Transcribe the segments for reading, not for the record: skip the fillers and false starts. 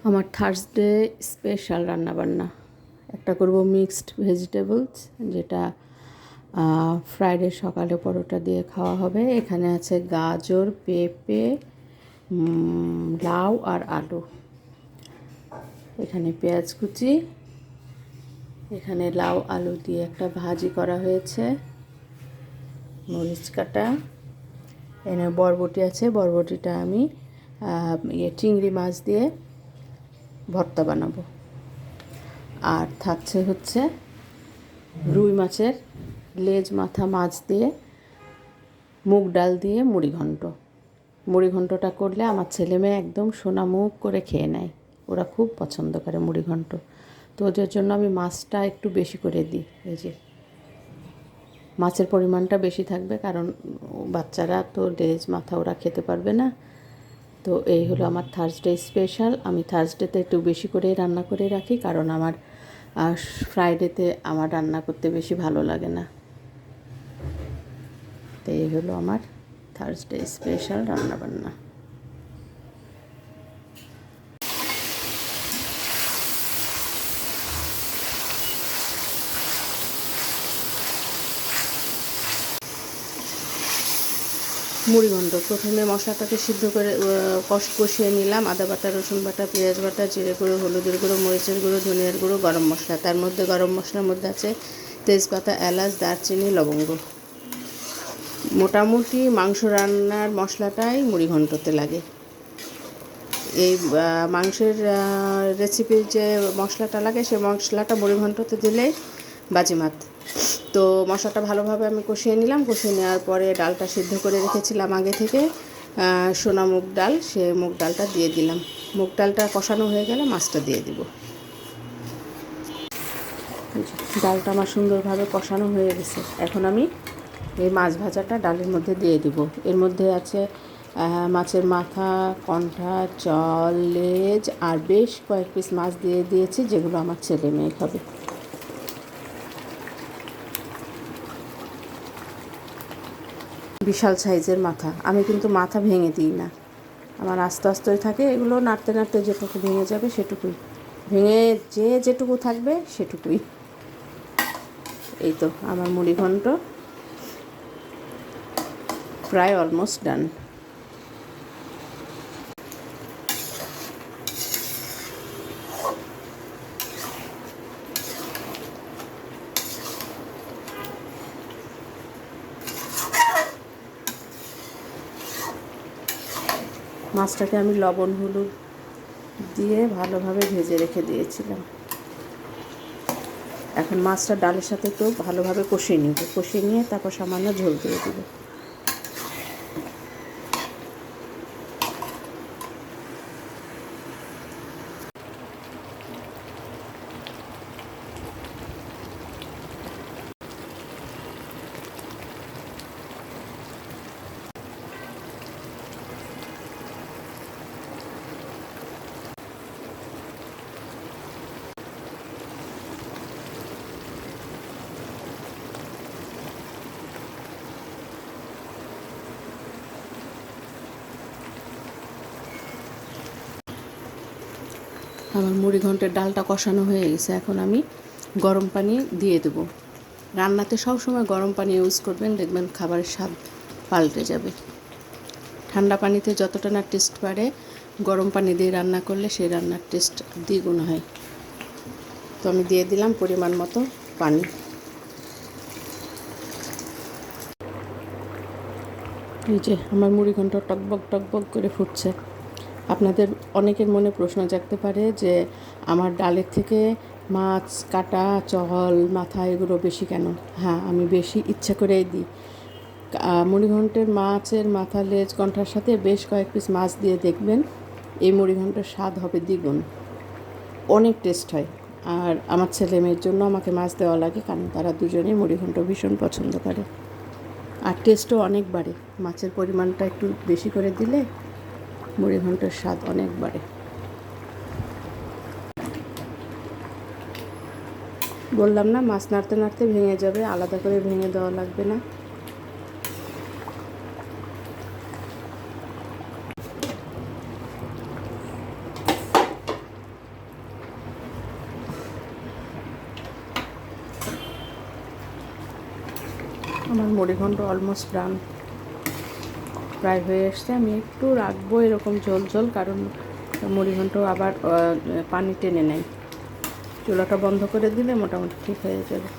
আমার Thursday special রান্নাবান্না একটা করব মিক্সড ভেজিটেবলস, যেটা ফ্রাইডে সকালে পরোটা দিয়ে খাওয়া হবে। এখানে আছে গাজর, পেঁপে, লাউ আর আলু। এখানে পেঁয়াজ কুচি, এখানে লাউ আলু দিয়ে একটা ভাজি করা হয়েছে, মরিচ কাটা, এখানে বরবটি আছে। বরবটিটা আমি চিংড়ি মাছ দিয়ে ভর্তা বানাবো। আর থাকছে হচ্ছে রুই মাছের লেজ মাথা মাছ দিয়ে মুগ ডাল দিয়ে মুড়িঘণ্টটা করলে আমার ছেলে মেয়ে একদম সোনা মুখ করে খেয়ে নেয়, ওরা খুব পছন্দ করে মুড়িঘণ্ট। তো ওদের জন্য আমি মাছটা একটু বেশি করে দিই। এই যে মাছের পরিমাণটা বেশি থাকবে, কারণ বাচ্চারা তো লেজ মাথা ওরা খেতে পারবে না। তো এই হলো আমার থার্সডে স্পেশাল। আমি থার্সডেতে একটু বেশি করেই রান্না করে রাখি, কারণ আমার ফ্রাইডেতে আমার রান্না করতে বেশি ভালো লাগে না। তো এই হলো আমার থার্সডে স্পেশাল রান্নাবান্না। মুড়িঘণ্ট প্রথমে মশলাটাকে সিদ্ধ করে কষিয়ে নিলাম। আদা বাটা, রসুন বাটা, পেঁয়াজ বাটা, জিরে গুঁড়ো, হলুদের গুঁড়ো, মরিচের গুঁড়ো, ধনিয়ার গুঁড়ো, গরম মশলা। তার মধ্যে গরম মশলার মধ্যে আছে তেজপাতা, এলাচ, দারচিনি, লবঙ্গ। মোটামুটি মাংস রান্নার মশলাটাই মুড়িঘণ্টতে লাগে। এই মাংসের রেসিপির যে মশলাটা লাগে, সেই মশলাটা মুড়িঘণ্টতে দিলেই বাজিমাত। তো মশলাটা ভালোভাবে আমি কষিয়ে নিলাম। কষিয়ে নেওয়ার পরে ডালটা সিদ্ধ করে রেখেছিলাম আগে থেকে, সোনা মুগ ডাল, সে মুগ ডালটা দিয়ে দিলাম। মুগ ডালটা কষানো হয়ে গেলে মাছটা দিয়ে দিব। ডালটা আমার সুন্দরভাবে কষানো হয়ে গেছে। এখন আমি এই মাছ ভাজাটা ডালের মধ্যে দিয়ে দিব। এর মধ্যে আছে মাছের মাথা, কণ্ঠা, চল, লেজ আর বেশ কয়েক পিস মাছ দিয়ে দিয়েছি, যেগুলো আমার ছেলে মেয়ে খাবে। বিশাল সাইজের মাথা। আমি কিন্তু মাথা ভেঙে দিই না, আমার আস্তে আস্তেই থাকে। এগুলো নাড়তে নাড়তে যেটুকু ভেঙে যাবে সেটুকুই, ভেঙে যেটুকু থাকবে সেটুকুই। এই তো আমার মুড়িঘণ্ট প্রায় অলমোস্ট ডান। মাছটাকে আমি লবণ হলুদ দিয়ে ভালোভাবে ভেজে রেখে দিয়েছিলাম। এখন মাছটা ডালের সাথে একটু ভালোভাবে কষিয়ে নিব। কষিয়ে নিয়ে তারপর সামান্য ঝোল দিয়ে দেবো। আমার মুড়িঘণ্টের ডালটা কষানো হয়ে গেছে। এখন আমি গরম পানি দিয়ে দেবো। রান্নাতে সবসময় গরম পানি ইউজ করবেন, দেখবেন খাবারের স্বাদ পাল্টে যাবে। ঠান্ডা পানিতে যতটা না টেস্ট বাড়ে, গরম পানি দিয়ে রান্না করলে সেই রান্নার টেস্ট দ্বিগুণ হয়। তো আমি দিয়ে দিলাম পরিমাণ মতো পানি। এই যে আমার মুড়িঘণ্ট টকবক টকবক করে ফুটছে। আপনাদের অনেকের মনে প্রশ্ন জাগতে পারে যে আমার ডালের থেকে মাছ কাটা, চল, মাথা এগুলো বেশি কেন? হ্যাঁ, আমি বেশি ইচ্ছা করেই দিই। মুড়িঘণ্টের মাছের মাথা, লেজ, কণ্ঠার সাথে বেশ কয়েক পিস মাছ দিয়ে দেখবেন, এই মুড়িঘণ্টের স্বাদ হবে দ্বিগুণ, অনেক টেস্ট হয়। আর আমার ছেলে মেয়ের জন্য আমাকে মাছ দেওয়া লাগে, কারণ তারা দুজনেই মুড়িঘণ্ট ভীষণ পছন্দ করে। আর টেস্টও অনেক বাড়ে। মাছের পরিমাণটা একটু বেশি করে দিলে মুড়িঘণ্টের স্বাদ অনেক বাড়ে। বললাম না, মাছ নাড়তে নাড়তে ভেঙে যাবে, আলাদা করে ভেঙে দেওয়া লাগবে না। আমার মুড়িঘণ্ট অলমোস্ট ডান, প্রায় হয়ে এসছে। আমি একটু রাখবো এরকম ঝোল ঝোল, কারণ মুড়িঘণ্ট আবার পানি টেনে নেয়। চুলাটা বন্ধ করে দিলে মোটামুটি ঠিক হয়ে যাবে।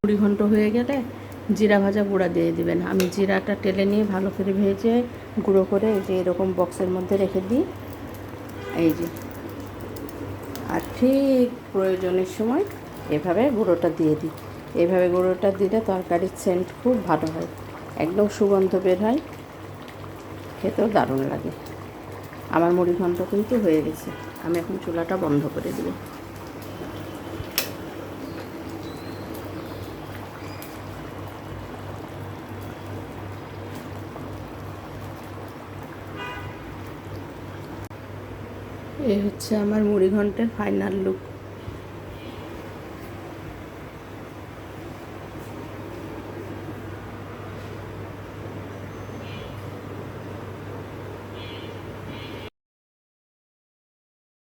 মুড়িঘণ্ট হয়ে গেলে জিরা ভাজা গুঁড়া দিয়ে দিবেন। আমি জিরাটা টেলে নিয়ে ভালো করে ভেজে গুঁড়ো করে এই যে এরকম বক্সের মধ্যে রেখে দিই, এই যে। আর ঠিক প্রয়োজনের সময় এভাবে গুঁড়োটা দিয়ে দিই। এভাবে গুঁড়োটা দিলে তরকারির সেন্ট খুব ভালো হয়, একদম সুগন্ধ বের হয়, খেতেও দারুণ লাগে। আমার মুড়িঘণ্ট কিন্তু হয়ে গেছে। আমি এখন চুলাটা বন্ধ করে দিব। এই হচ্ছে আমার মুড়িঘণ্টের ফাইনাল লুক।